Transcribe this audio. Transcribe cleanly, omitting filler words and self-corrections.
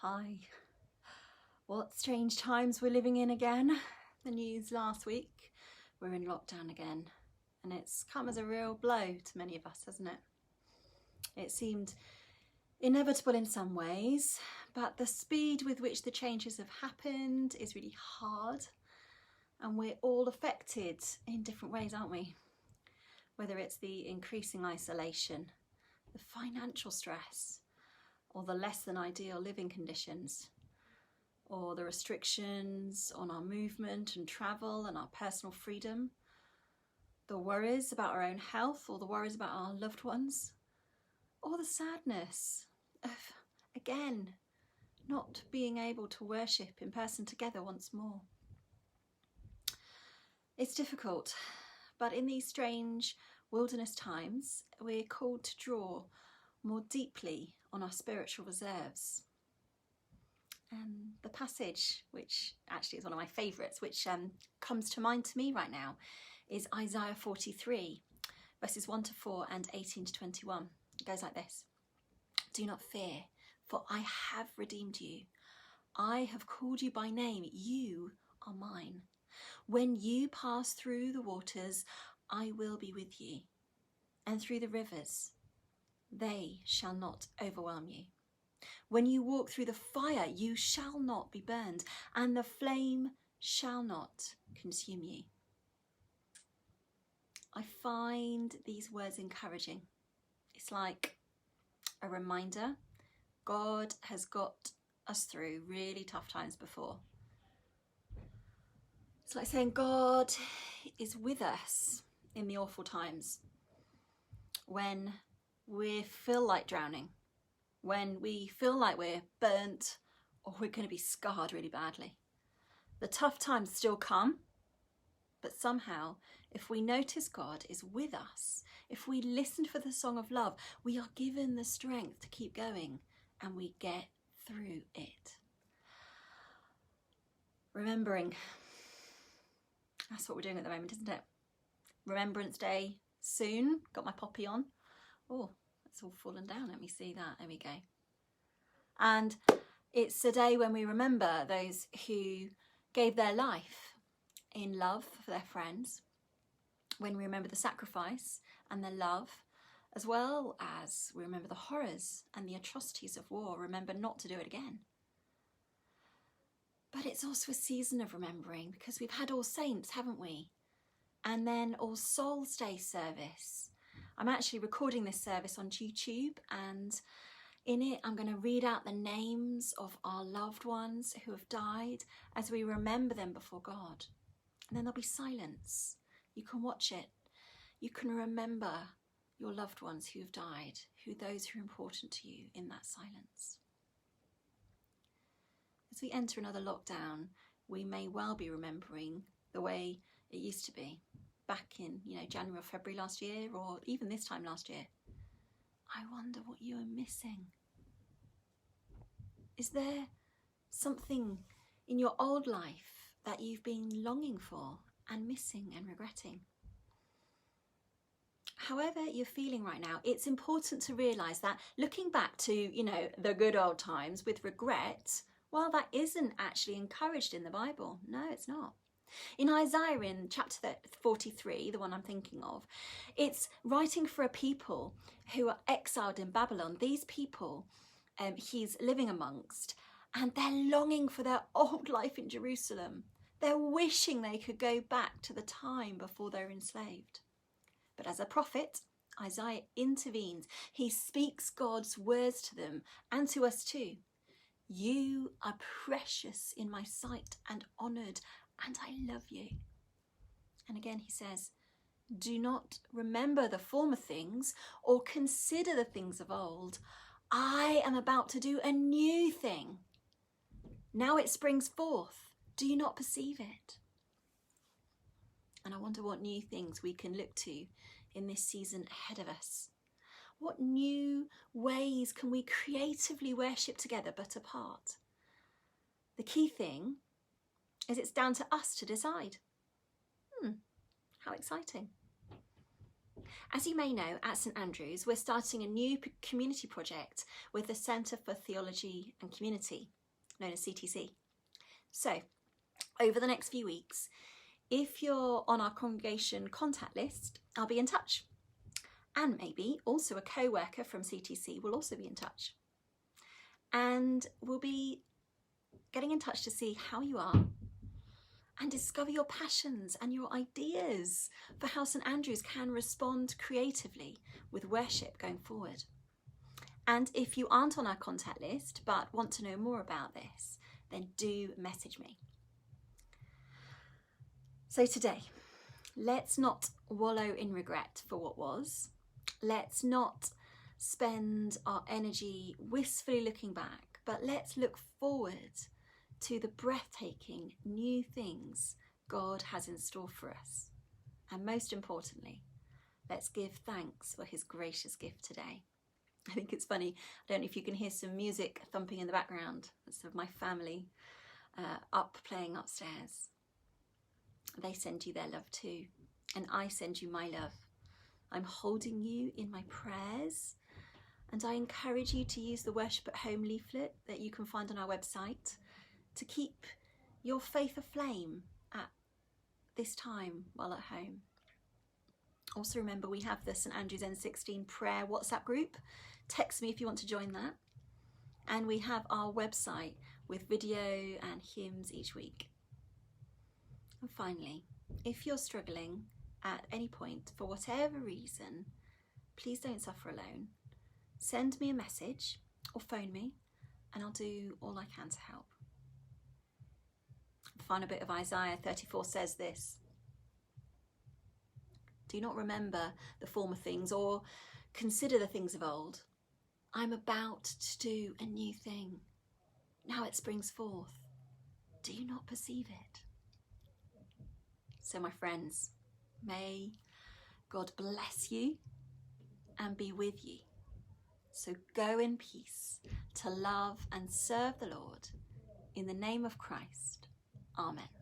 Hi. What strange times we're living in again. The news last week, we're in lockdown again, and it's come as a real blow to many of us, hasn't it? It seemed inevitable in some ways, but the speed with which the changes have happened is really hard, and we're all affected in different ways, aren't we? Whether it's the increasing isolation, the financial stress, or the less than ideal living conditions, or the restrictions on our movement and travel and our personal freedom, the worries about our own health or the worries about our loved ones, or the sadness of, again, not being able to worship in person together once more. It's difficult, but in these strange wilderness times, we're called to draw more deeply on our spiritual reserves. And the passage, which actually is one of my favourites, which comes to mind to me right now, is Isaiah 43, verses 1 to 4 and 18 to 21. It goes like this. Do not fear, for I have redeemed you. I have called you by name. You are mine. When you pass through the waters, I will be with you. And through the rivers, they shall not overwhelm you. When you walk through the fire, you shall not be burned, and the flame shall not consume you. I find these words encouraging. It's like a reminder God has got us through really tough times before. It's like saying God is with us in the awful times when we feel like drowning, when we feel like we're burnt or we're going to be scarred really badly. The tough times still come, but somehow, if we notice God is with us, if we listen for the song of love, we are given the strength to keep going and we get through it. Remembering. That's what we're doing at the moment, isn't it? Remembrance Day soon. Got my poppy on. Oh, it's all fallen down. Let me see that. There we go. And it's a day when we remember those who gave their life in love for their friends, when we remember the sacrifice and the love, as well as we remember the horrors and the atrocities of war, remember not to do it again. But it's also a season of remembering because we've had All Saints, haven't we? And then All Souls Day service. I'm actually recording this service on YouTube, and in it I'm going to read out the names of our loved ones who have died as we remember them before God. And then there'll be silence. You can watch it. You can remember your loved ones who have died, those who are important to you in that silence. As we enter another lockdown, we may well be remembering the way it used to be back in, January or February last year, or even this time last year. I wonder what you are missing. Is there something in your old life that you've been longing for and missing and regretting? However you're feeling right now, it's important to realise that looking back to, the good old times with regret, well, that isn't actually encouraged in the Bible. No, it's not. In Isaiah, in chapter 43, the one I'm thinking of, it's writing for a people who are exiled in Babylon. These people he's living amongst, and they're longing for their old life in Jerusalem. They're wishing they could go back to the time before they were enslaved. But as a prophet, Isaiah intervenes. He speaks God's words to them and to us too. You are precious in my sight and honoured, and I love you. And again he says, do not remember the former things or consider the things of old. I am about to do a new thing. Now it springs forth. Do you not perceive it? And I wonder what new things we can look to in this season ahead of us. What new ways can we creatively worship together but apart? The key thing is it's down to us to decide. How exciting. As you may know, at St Andrews, we're starting a new community project with the Centre for Theology and Community, known as CTC. So, over the next few weeks, if you're on our congregation contact list, I'll be in touch. And maybe also a co-worker from CTC will also be in touch. And we'll be getting in touch to see how you are and discover your passions and your ideas for how St Andrews can respond creatively with worship going forward. And if you aren't on our contact list but want to know more about this, then do message me. So today, let's not wallow in regret for what was. Let's not spend our energy wistfully looking back, but let's look forward to the breathtaking new things God has in store for us. And most importantly, let's give thanks for his gracious gift today. I think it's funny, I don't know if you can hear some music thumping in the background. It's of my family up playing upstairs. They send you their love too, and I send you my love. I'm holding you in my prayers, and I encourage you to use the Worship at Home leaflet that you can find on our website to keep your faith aflame at this time while at home. Also remember, we have the St Andrews N16 prayer WhatsApp group. Text me if you want to join that. And we have our website with video and hymns each week. And finally, if you're struggling at any point for whatever reason, please don't suffer alone. Send me a message or phone me and I'll do all I can to help. The final bit of Isaiah 34 says this: do not remember the former things or consider the things of old. I'm about to do a new thing. Now it springs forth. Do you not perceive it? So my friends, may God bless you and be with you. So go in peace to love and serve the Lord. In the name of Christ. Amen.